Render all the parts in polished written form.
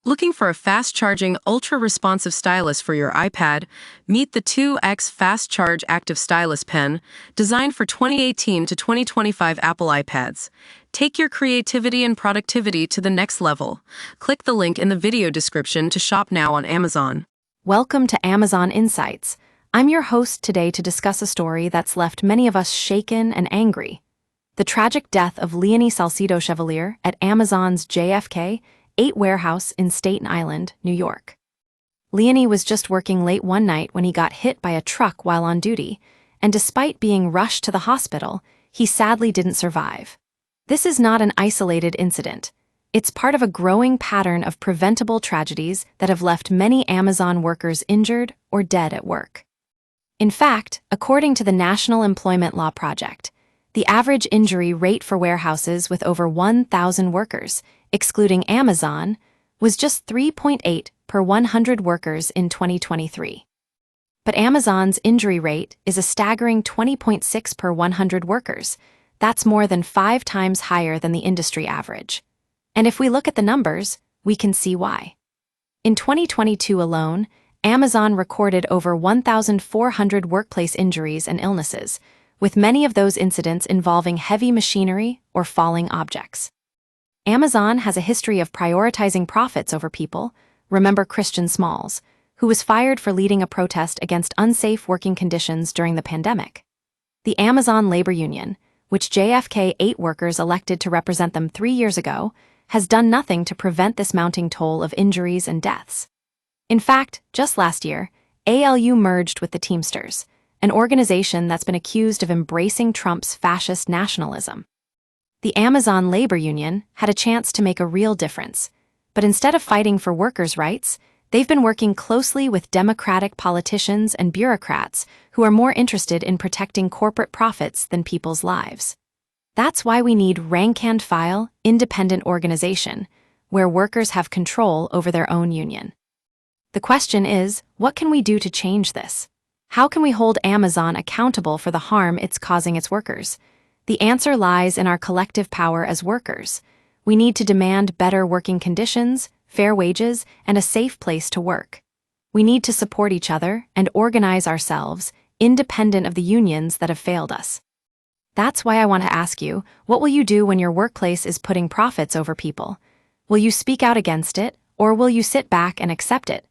Looking for a fast-charging, ultra-responsive stylus for your iPad? Meet the 2X Fast Charge Active Stylus Pen, designed for 2018 to 2025 Apple iPads. Take your creativity and productivity to the next level. Click the link in the video description to shop now on Amazon. Welcome to Amazon Insights. I'm your host today to discuss a story that's left many of us shaken and angry. The tragic death of Leony Salcedo-Chevalier at Amazon's JFK 8 warehouse in Staten Island, New York. Leony was just working late one night when he got hit by a truck while on duty, and despite being rushed to the hospital, he sadly didn't survive. This is not an isolated incident. It's part of a growing pattern of preventable tragedies that have left many Amazon workers injured or dead at work. In fact, according to the National Employment Law Project, the average injury rate for warehouses with over 1,000 workers, excluding Amazon, was just 3.8 per 100 workers in 2023. But Amazon's injury rate is a staggering 20.6 per 100 workers. That's more than 5 times higher than the industry average. And if we look at the numbers, we can see why. In 2022 alone, Amazon recorded over 1,400 workplace injuries and illnesses, with many of those incidents involving heavy machinery or falling objects. Amazon has a history of prioritizing profits over people. Remember Christian Smalls, who was fired for leading a protest against unsafe working conditions during the pandemic. The Amazon Labor Union, which JFK 8 workers elected to represent them 3 years ago, has done nothing to prevent this mounting toll of injuries and deaths. In fact, just last year, ALU merged with the Teamsters, an organization that's been accused of embracing Trump's fascist nationalism. The Amazon Labor Union had a chance to make a real difference, but instead of fighting for workers' rights, they've been working closely with Democratic politicians and bureaucrats who are more interested in protecting corporate profits than people's lives. That's why we need rank-and-file, independent organization, where workers have control over their own union. The question is, what can we do to change this? How can we hold Amazon accountable for the harm it's causing its workers? The answer lies in our collective power as workers. We need to demand better working conditions, fair wages, and a safe place to work. We need to support each other and organize ourselves, independent of the unions that have failed us. That's why I want to ask you, what will you do when your workplace is putting profits over people? Will you speak out against it, or will you sit back and accept it?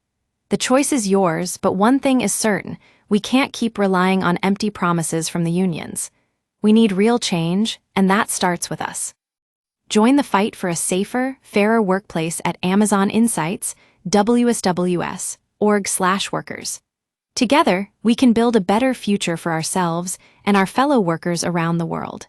The choice is yours, but one thing is certain: we can't keep relying on empty promises from the unions. We need real change, and that starts with us. Join the fight for a safer, fairer workplace at Amazon Insights, WSWS.org/workers. Together, we can build a better future for ourselves and our fellow workers around the world.